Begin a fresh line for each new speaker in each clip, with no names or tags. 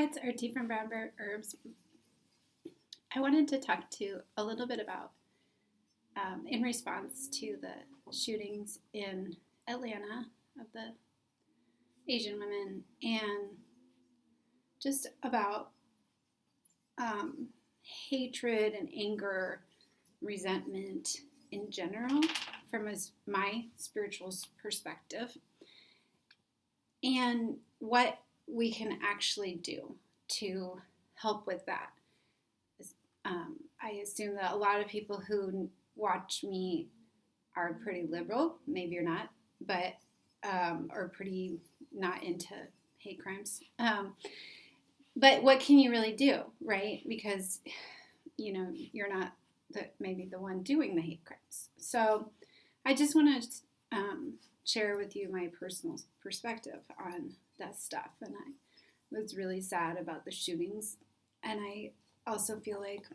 it's our tea from brown herbs. I wanted to talk to a little bit about, in response to the shootings in Atlanta of the Asian women, and just about hatred and anger, resentment in general from my spiritual perspective, and what we can actually do to help with that. I assume that a lot of people who watch me are pretty liberal. Maybe you're not, but or pretty not into hate crimes. But what can you really do, right? Because you're not maybe the one doing the hate crimes. So I just want to share with you my personal perspective on that stuff. And I was really sad about the shootings, and I also feel like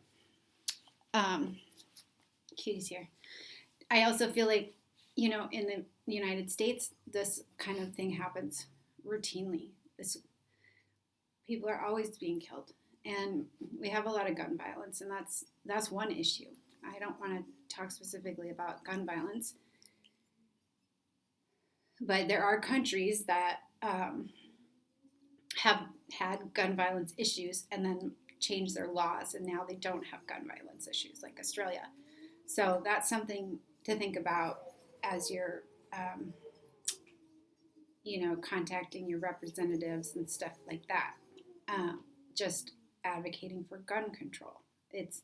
Cutie's here. I also feel like, in the United States, this kind of thing happens routinely. People are always being killed, and we have a lot of gun violence, and that's one issue. I don't want to talk specifically about gun violence, but there are countries that have had gun violence issues and then changed their laws, and now they don't have gun violence issues, like Australia. So that's something to think about as you're contacting your representatives and stuff like that. Just advocating for gun control. It's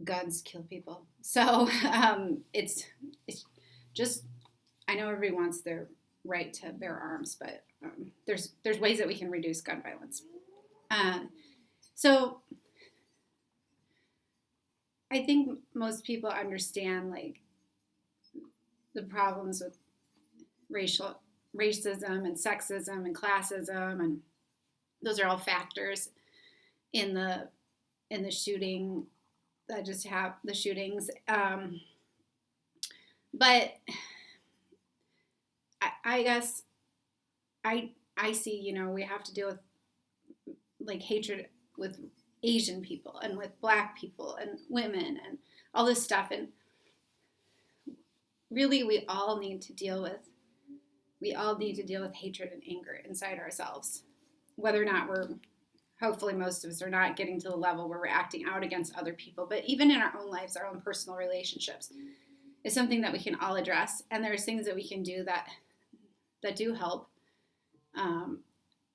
guns kill people. So it's just, I know everybody wants their right to bear arms, but there's ways that we can reduce gun violence. So I think most people understand like the problems with racism and sexism and classism, and those are all factors in the shooting that just have the shootings. But I guess I see, we have to deal with like hatred with Asian people and with Black people and women and all this stuff. And really, we all need to deal with hatred and anger inside ourselves, whether or not hopefully most of us are not getting to the level where we're acting out against other people, but even in our own lives, our own personal relationships is something that we can all address. And there's things that we can do that do help.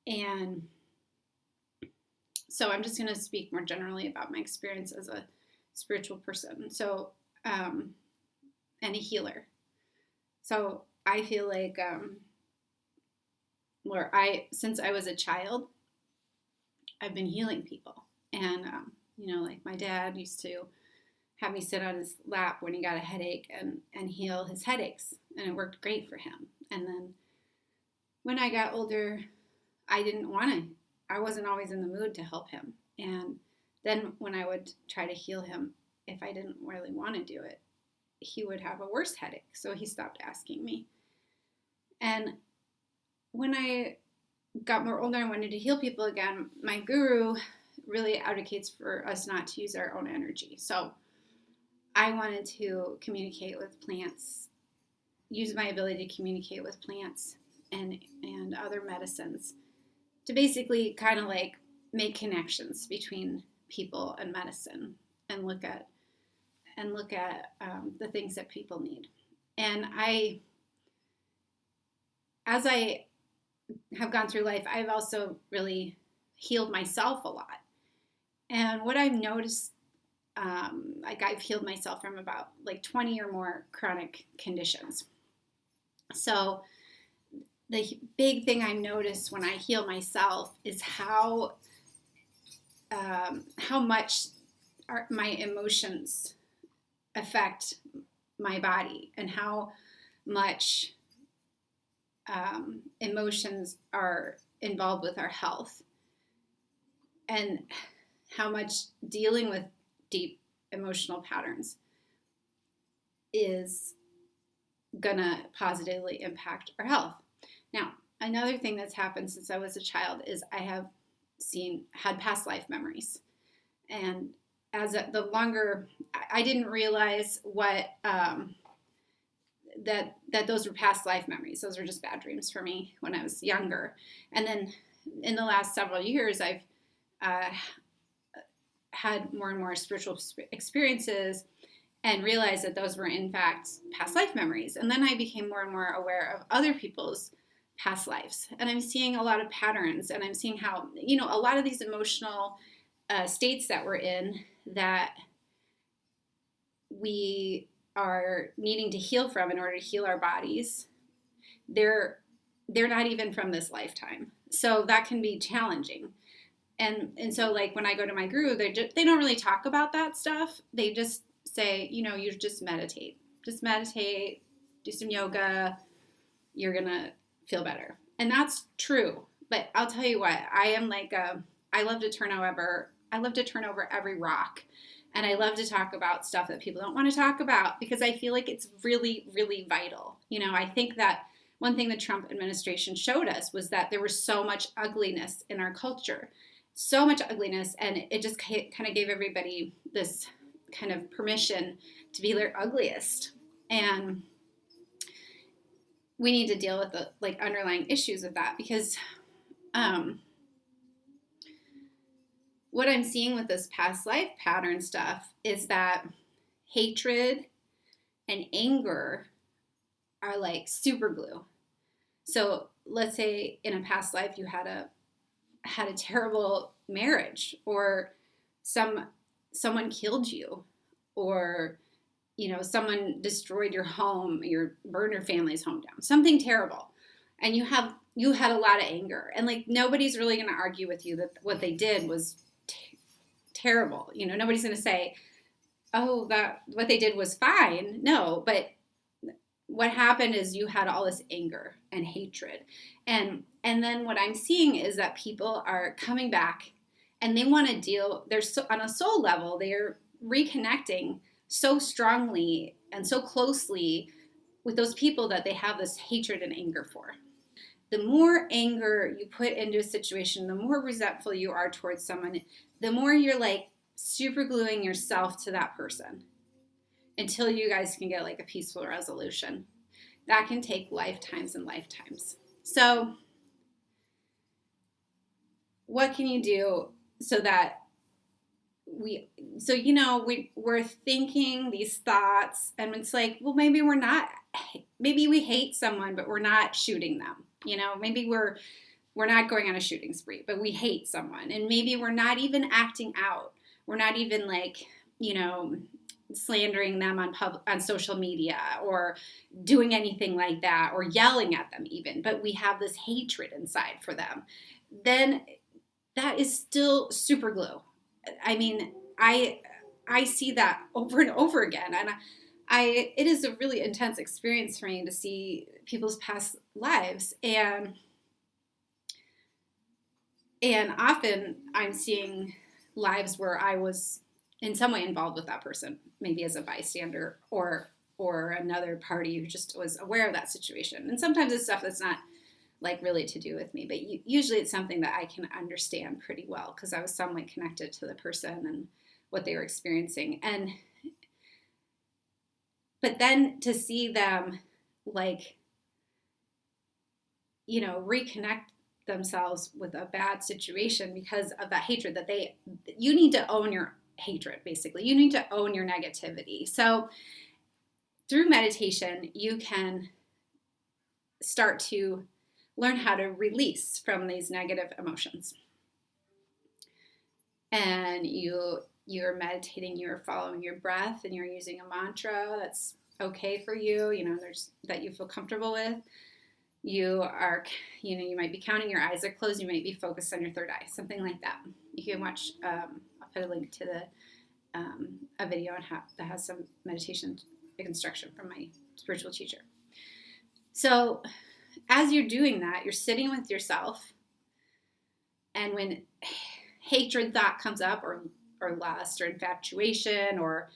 And so I'm just going to speak more generally about my experience as a spiritual person. So, and a healer. So I feel like, since I was a child, I've been healing people. And, like my dad used to have me sit on his lap when he got a headache and heal his headaches. And it worked great for him. And then when I got older, I wasn't always in the mood to help him. And then when I would try to heal him, if I didn't really want to do it, he would have a worse headache. So he stopped asking me. And when I got more older and wanted to heal people again, my guru really advocates for us not to use our own energy. So I wanted to communicate with plants, use my ability to communicate with plants and other medicines to basically kind of like make connections between people and medicine and look at the things that people need. And as I have gone through life, I've also really healed myself a lot. And what I've noticed, I've healed myself from about like 20 or more chronic conditions. So the big thing I noticed when I heal myself is how much my emotions affect my body, and how much emotions are involved with our health, and how much dealing with deep emotional patterns is gonna positively impact our health. Now, another thing that's happened since I was a child is I have had past life memories. And the longer, I didn't realize what, that those were past life memories. Those were just bad dreams for me when I was younger. And then in the last several years, I've had more and more spiritual experiences and realized that those were in fact past life memories. And then I became more and more aware of other people's past lives. And I'm seeing a lot of patterns, and I'm seeing how, a lot of these emotional states that we're in that we are needing to heal from in order to heal our bodies, they're not even from this lifetime. So that can be challenging. And so like when I go to my guru, they don't really talk about that stuff. They just say, you just meditate. Just meditate, do some yoga, you're going to feel better. And that's true. But I'll tell you what, I am like I love to turn over every rock. And I love to talk about stuff that people don't want to talk about because I feel like it's really, really vital. I think that one thing the Trump administration showed us was that there was so much ugliness in our culture, so much ugliness, and it just kind of gave everybody this kind of permission to be their ugliest. And we need to deal with the underlying issues of that because what I'm seeing with this past life pattern stuff is that hatred and anger are like super glue. So let's say in a past life you had a terrible marriage, or someone killed you, or someone destroyed your home, burned your family's home down, something terrible, and you had a lot of anger, and like nobody's really going to argue with you that what they did was terrible. Nobody's going to say, oh, that what they did was fine. No, but what happened is you had all this anger and hatred. And then what I'm seeing is that people are coming back and they want to deal, on a soul level, they're reconnecting so strongly and so closely with those people that they have this hatred and anger for. The more anger you put into a situation, the more resentful you are towards someone, the more you're like super gluing yourself to that person until you guys can get like a peaceful resolution. That can take lifetimes and lifetimes. So what can you do so that we're thinking these thoughts, and it's like, well, maybe we hate someone, but we're not shooting them. Maybe we're not going on a shooting spree, but we hate someone, and maybe we're not even acting out. We're not even like, slandering them on social media or doing anything like that, or yelling at them even, but we have this hatred inside for them. Then that is still super glue. I mean, I see that over and over again, and it is a really intense experience for me to see people's past lives, and often I'm seeing lives where I was in some way involved with that person, maybe as a bystander or another party who just was aware of that situation. And sometimes it's stuff that's not like really to do with me, but usually it's something that I can understand pretty well because I was somewhat connected to the person and what they were experiencing. But then to see them like, reconnect themselves with a bad situation because of that hatred that you need to own your hatred, basically. You need to own your negativity. So through meditation, you can start to learn how to release from these negative emotions. And you're meditating, you're following your breath, and you're using a mantra that's okay for you, that you feel comfortable with. You are, you might be counting, your eyes are closed, you might be focused on your third eye, something like that. You can watch, I'll put a link to a video that has some meditation instruction from my spiritual teacher. So as you're doing that, you're sitting with yourself, and when hatred thought comes up, or lust, or infatuation, or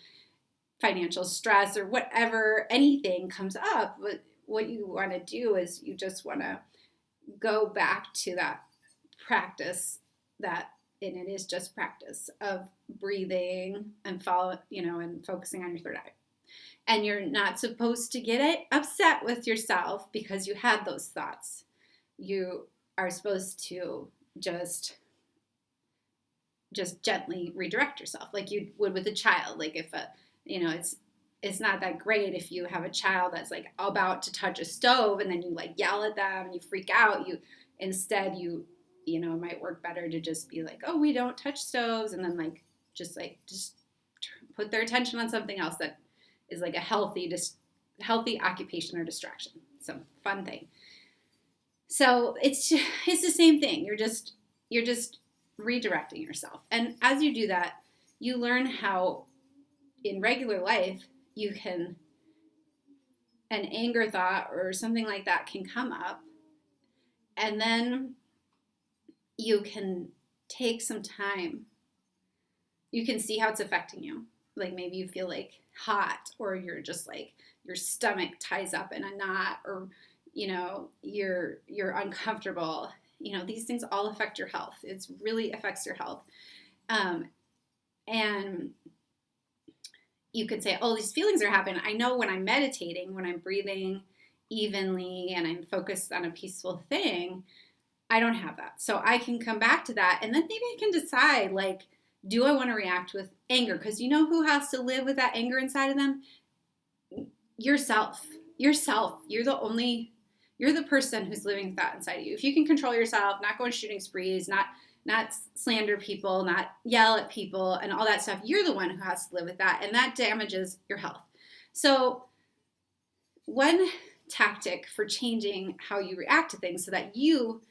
financial stress, or whatever, anything comes up, what you want to do is you just want to go back to that practice and it is just practice of breathing and and focusing on your third eye. And you're not supposed to get upset with yourself because you had those thoughts. You are supposed to just gently redirect yourself like you would with a child. Like if it's not that great if you have a child that's like about to touch a stove and then you like yell at them and you freak out. It might work better to just be like, oh, we don't touch stoves, and then just put their attention on something else that is like a healthy occupation or distraction, some fun thing. So it's the same thing. You're just redirecting yourself, and as you do that, you learn how in regular life an anger thought or something like that can come up, and then you can take some time. You can see how it's affecting you. Like maybe you feel like hot, or you're just like your stomach ties up in a knot, or you're uncomfortable. These things all affect your health. It really affects your health. And you could say, oh, these feelings are happening. I know when I'm meditating, when I'm breathing evenly and I'm focused on a peaceful thing, I don't have that. So I can come back to that, and then maybe I can decide, like, do I want to react with anger? Because you know who has to live with that anger inside of them? Yourself. You're the person who's living with that inside of you. If you can control yourself, not go on shooting sprees, not slander people, not yell at people, and all that stuff, you're the one who has to live with that, and that damages your health. So one tactic for changing how you react to things so that you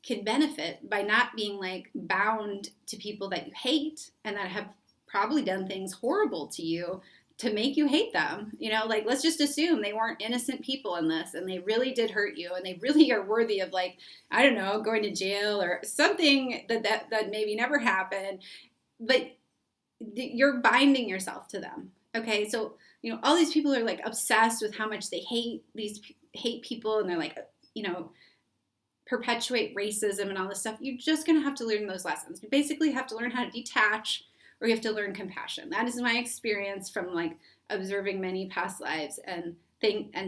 can benefit by not being like bound to people that you hate and that have probably done things horrible to you to make you hate them. Like, let's just assume they weren't innocent people in this and they really did hurt you and they really are worthy of, like, I don't know, going to jail or something that maybe never happened, but you're binding yourself to them. Okay. So, all these people are like obsessed with how much they hate people, and they're like, perpetuate racism and all this stuff. You're just going to have to learn those lessons. You basically have to learn how to detach, or you have to learn compassion. That is my experience from like observing many past lives and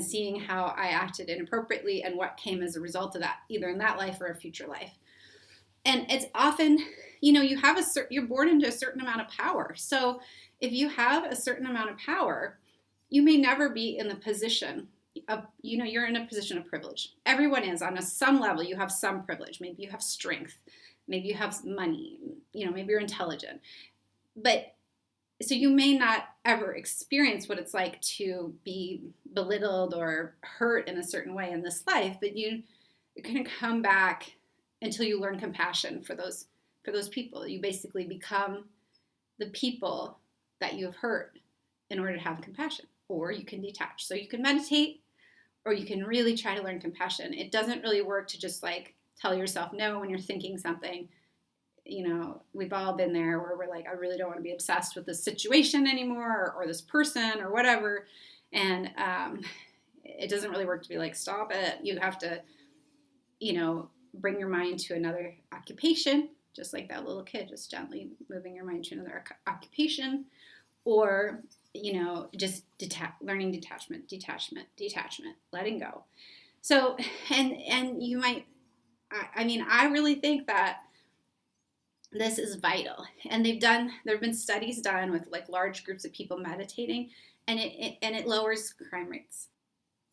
seeing how I acted inappropriately and what came as a result of that, either in that life or a future life. And it's often, you're born into a certain amount of power. So if you have a certain amount of power, you may never be in the position you're in a position of privilege. Everyone is on some level. You have some privilege. Maybe you have strength. Maybe you have money. Maybe you're intelligent. But so you may not ever experience what it's like to be belittled or hurt in a certain way in this life. But you can come back until you learn compassion for those people. You basically become the people that you have hurt in order to have compassion. Or you can detach. So you can meditate, or you can really try to learn compassion. It doesn't really work to just like tell yourself no when you're thinking something. We've all been there where we're like, I really don't want to be obsessed with this situation anymore, or this person or whatever. And it doesn't really work to be like, stop it. You have to, bring your mind to another occupation, just like that little kid, just gently moving your mind to another occupation, or just learning detachment, letting go. So, and you might, I really think that this is vital. And there have been studies done with like large groups of people meditating, and it lowers crime rates.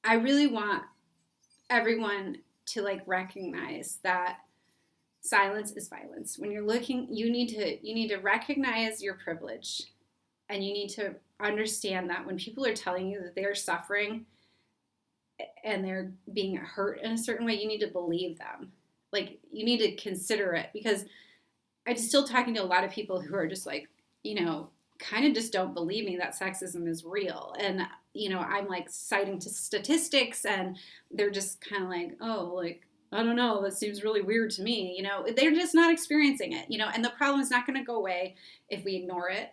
I really want everyone to like recognize that silence is violence. When you're looking, you need to recognize your privilege. And you need to understand that when people are telling you that they're suffering and they're being hurt in a certain way, you need to believe them. Like, you need to consider it, because I'm still talking to a lot of people who are just like, kind of just don't believe me that sexism is real. And, I'm like citing to statistics, and they're just kind of like, oh, like, I don't know, that seems really weird to me. They're just not experiencing it, and the problem is not going to go away if we ignore it.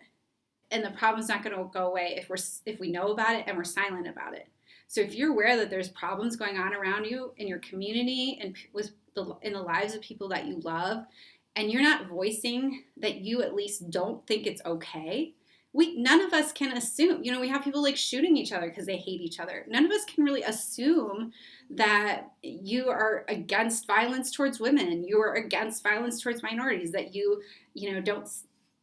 And the problem's not going to go away if we know about it and we're silent about it. So if you're aware that there's problems going on around you in your community and with in the lives of people that you love, and you're not voicing that you at least don't think it's okay, none of us can assume. We have people like shooting each other because they hate each other. None of us can really assume that you are against violence towards women, you are against violence towards minorities, that you don't,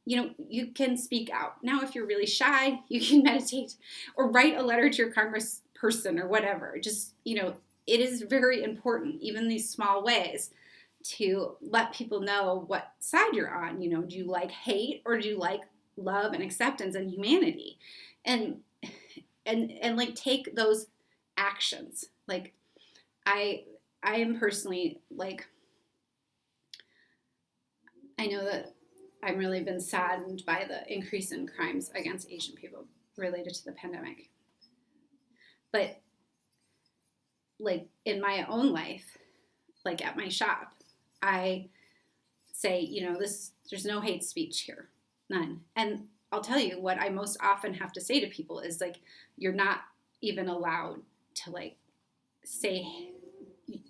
you can speak out. Now, if you're really shy, you can meditate or write a letter to your congressperson or whatever. Just, it is very important, even these small ways, to let people know what side you're on. Do you like hate, or do you like love and acceptance and humanity? And like, take those actions. Like, I am personally, like, I know that I've really been saddened by the increase in crimes against Asian people related to the pandemic. But like, in my own life, like at my shop, I say, there's no hate speech here, none. And I'll tell you what I most often have to say to people is, like, you're not even allowed to, like,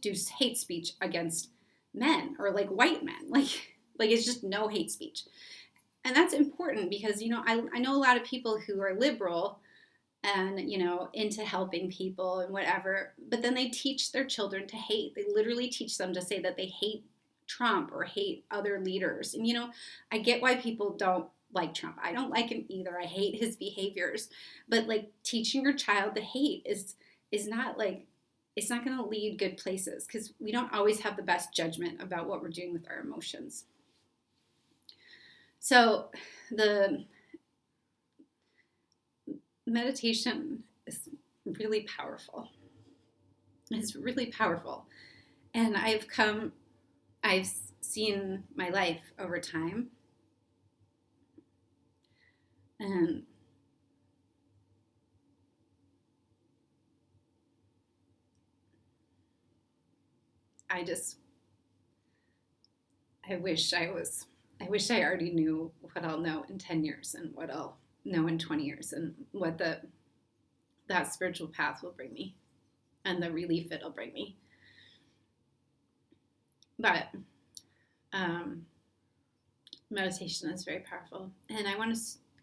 do hate speech against men or like white men. Like it's just no hate speech. And that's important because, I know a lot of people who are liberal and, into helping people and whatever, but then they teach their children to hate. They literally teach them to say that they hate Trump or hate other leaders. And, I get why people don't like Trump. I don't like him either. I hate his behaviors. But, like, teaching your child to hate is not, like, it's not going to lead good places, because we don't always have the best judgment about what we're doing with our emotions. So the meditation is really powerful. It's really powerful. And I've seen my life over time. And I wish I already knew what I'll know in 10 years and what I'll know in 20 years and what that spiritual path will bring me and the relief it'll bring me. But meditation is very powerful. And I want to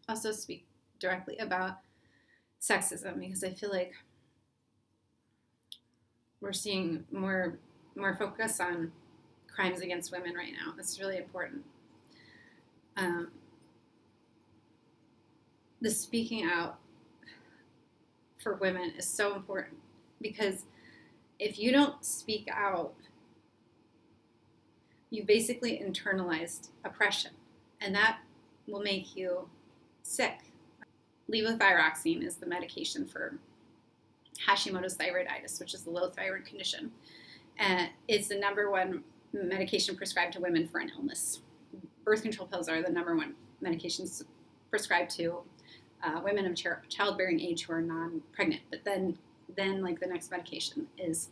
also speak directly about sexism, because I feel like we're seeing more focus on crimes against women right now. That's really important. The speaking out for women is so important, because if you don't speak out, you basically internalized oppression, and that will make you sick. Levothyroxine is the medication for Hashimoto's thyroiditis, which is a low thyroid condition. And it's the number one medication prescribed to women for an illness. Birth control pills are the number one medications prescribed to women of childbearing age who are non-pregnant. But then like, the next medication is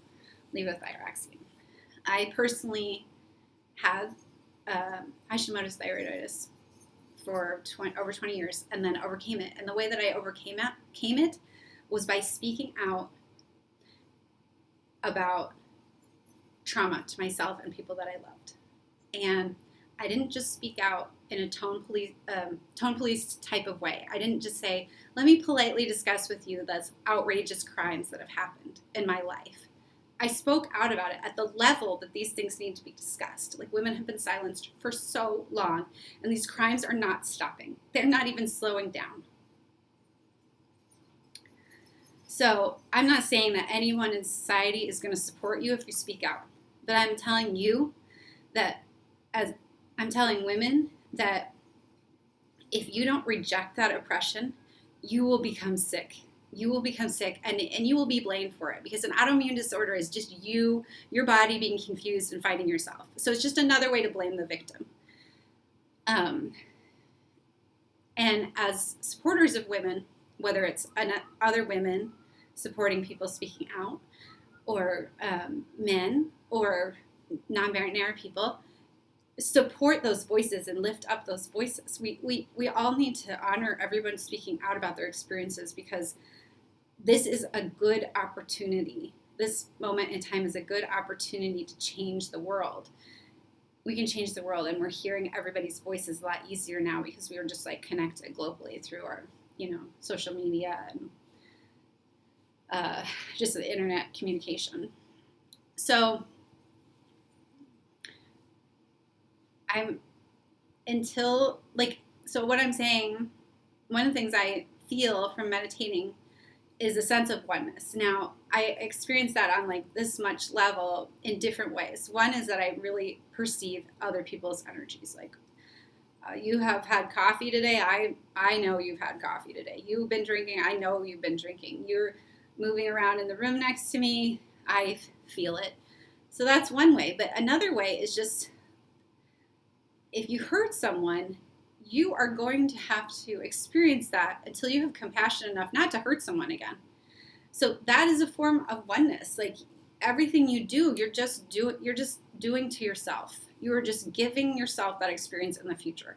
levothyroxine. I personally had Hashimoto's thyroiditis for over 20 years, and then overcame it. And the way that I overcame it was by speaking out about trauma to myself and people that I loved. And I didn't just speak out in a tone police type of way. I didn't just say, let me politely discuss with you those outrageous crimes that have happened in my life. I spoke out about it at the level that these things need to be discussed. Like, women have been silenced for so long, and these crimes are not stopping. They're not even slowing down. So I'm not saying that anyone in society is going to support you if you speak out. But I'm telling you that, as I'm telling women, that if you don't reject that oppression, you will become sick. You will become sick, and you will be blamed for it, because an autoimmune disorder is just your body being confused and fighting yourself. So it's just another way to blame the victim. And as supporters of women, whether it's other women supporting people speaking out, or men, or non-binary people, support those voices and lift up those voices. We all need to honor everyone speaking out about their experiences, because this is a good opportunity this moment in time is a good opportunity to change the world. We can change the world, and we're hearing everybody's voices a lot easier now because we are just like connected globally through our, social media and just the internet communication. So what I'm saying, one of the things I feel from meditating is a sense of oneness. Now, I experience that on like this much level in different ways. One is that I really perceive other people's energies. Like, you have had coffee today. I know you've had coffee today. You've been drinking. I know you've been drinking. You're moving around in the room next to me. I feel it. So that's one way. But another way is just, if you hurt someone, you are going to have to experience that until you have compassion enough not to hurt someone again. So that is a form of oneness. Like, everything you do, you're just doing to yourself. You are just giving yourself that experience in the future.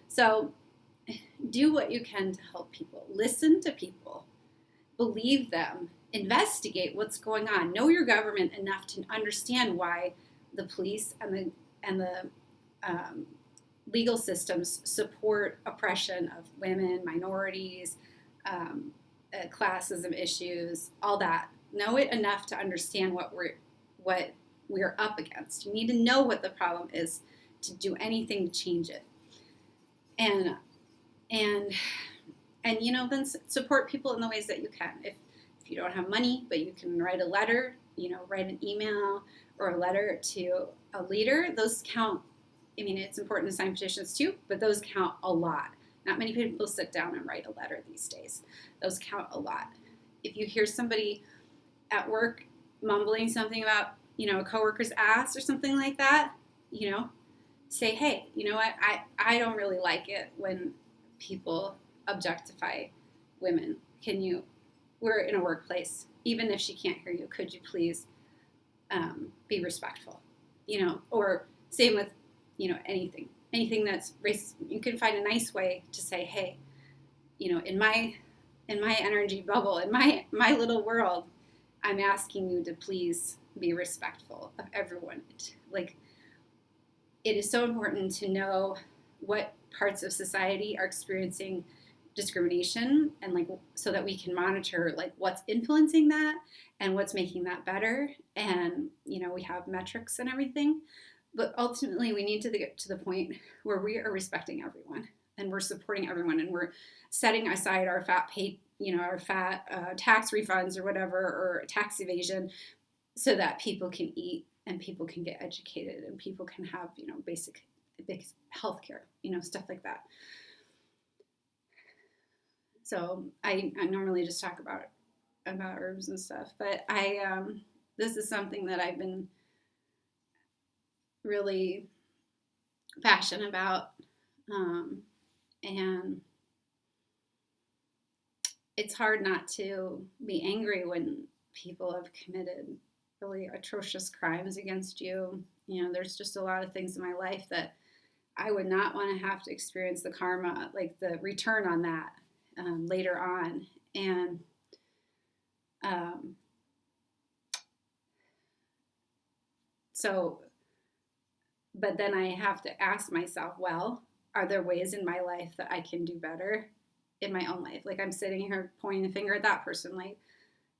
So do what you can to help people. Listen to people. Believe them. Investigate what's going on. Know your government enough to understand why the police and the legal systems support oppression of women, minorities, classism issues, all that. Know it enough to understand what we're up against. You need to know what the problem is to do anything to change it. And then support people in the ways that you can. If you don't have money, but you can write a letter, write an email or a letter to a leader, those count. I mean, it's important to sign petitions too, but those count a lot. Not many people sit down and write a letter these days. Those count a lot. If you hear somebody at work mumbling something about, a coworker's ass or something like that, say, hey, you know what? I don't really like it when people objectify women. We're in a workplace. Even if she can't hear you, could you please be respectful? Or same with, anything that's racist. You can find a nice way to say, hey, in my energy bubble, in my little world, I'm asking you to please be respectful of everyone. It is so important to know what parts of society are experiencing discrimination, and so that we can monitor what's influencing that and what's making that better. And we have metrics and everything, but ultimately we need to get to the point where we are respecting everyone and we're supporting everyone, and we're setting aside our fat tax refunds or whatever, or tax evasion, so that people can eat and people can get educated and people can have basic health care, stuff like that. So I normally just talk about herbs and stuff, but this is something that I've been really passionate about, and it's hard not to be angry when people have committed really atrocious crimes against you. There's just a lot of things in my life that I would not want to have to experience the karma, like the return on that later on. And but then I have to ask myself, well, are there ways in my life that I can do better in my own life? Like, I'm sitting here pointing the finger at that person. Like,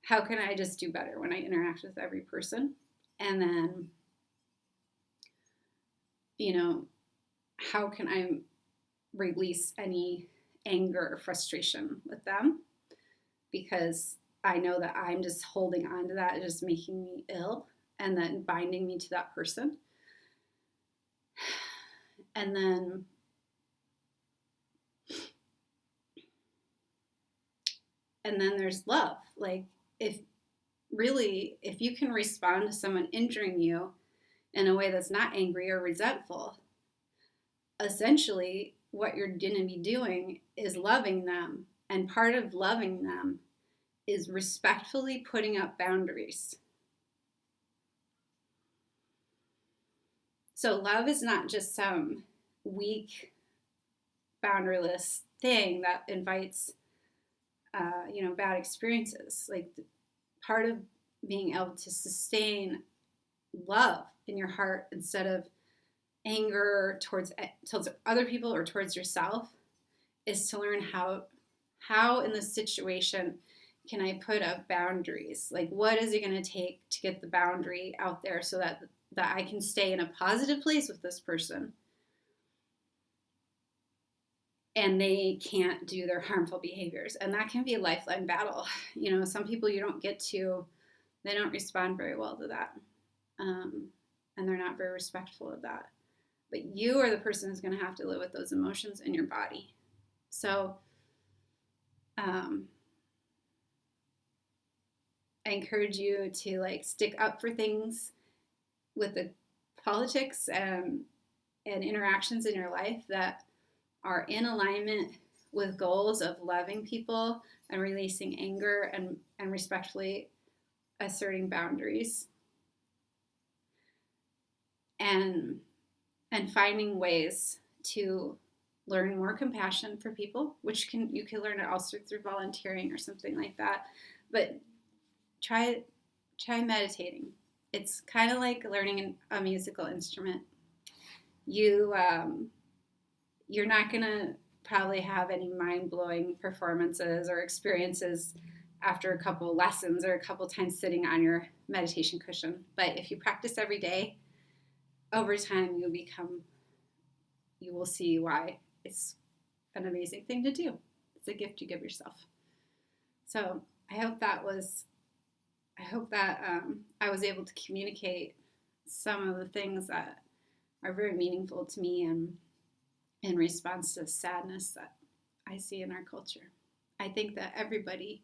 how can I just do better when I interact with every person? And then, how can I release any anger or frustration with them? Because I know that I'm just holding on to that, just making me ill and then binding me to that person. And then there's love. Like, if you can respond to someone injuring you in a way that's not angry or resentful, essentially what you're going to be doing is loving them. And part of loving them is respectfully putting up boundaries. So love is not just some weak, boundaryless thing that invites, bad experiences. Like, part of being able to sustain love in your heart instead of anger towards other people or towards yourself is to learn how in this situation can I put up boundaries? Like, what is it going to take to get the boundary out there so that I can stay in a positive place with this person and they can't do their harmful behaviors? And that can be a lifeline battle. You know, some people they don't respond very well to that. And they're not very respectful of that. But you are the person who's going to have to live with those emotions in your body. So, I encourage you to like stick up for things with the politics and interactions in your life that are in alignment with goals of loving people and releasing anger and respectfully asserting boundaries and finding ways to learn more compassion for people, which you can learn it also through volunteering or something like that. But try meditating. It's kind of like learning a musical instrument. You're not gonna probably have any mind-blowing performances or experiences after a couple lessons or a couple times sitting on your meditation cushion. But if you practice every day, over time you will see why it's an amazing thing to do. It's a gift you give yourself. So I hope that I was able to communicate some of the things that are very meaningful to me and in response to the sadness that I see in our culture. I think that everybody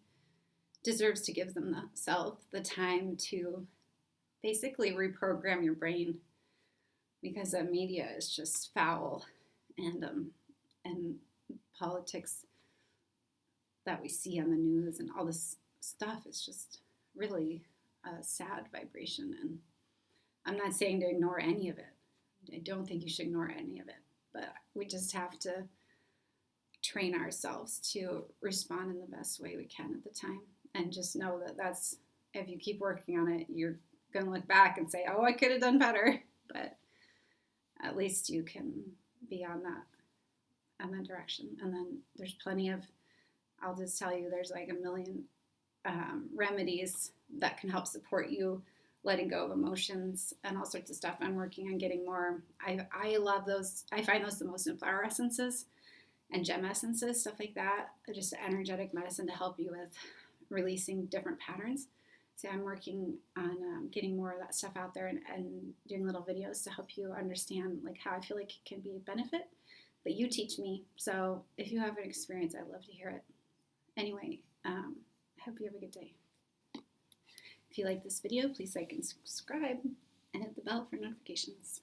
deserves to give themselves the time to basically reprogram your brain, because the media is just foul, and politics that we see on the news and all this stuff is just really a sad vibration. And I'm not saying to ignore any of it. I don't think you should ignore any of it, but we just have to train ourselves to respond in the best way we can at the time, and just know that if you keep working on it, you're going to look back and say, oh, I could have done better. But at least you can be on that direction. And then there's plenty of, I'll just tell you, there's like a million remedies that can help support you letting go of emotions and all sorts of stuff. I'm working on getting more. I love those. I find those the most in flower essences and gem essences, stuff like that. Just energetic medicine to help you with releasing different patterns. So I'm working on getting more of that stuff out there and doing little videos to help you understand like how I feel like it can be a benefit. But you teach me. So if you have an experience, I'd love to hear it. Anyway, I hope you have a good day. If you like this video, please like and subscribe and hit the bell for notifications.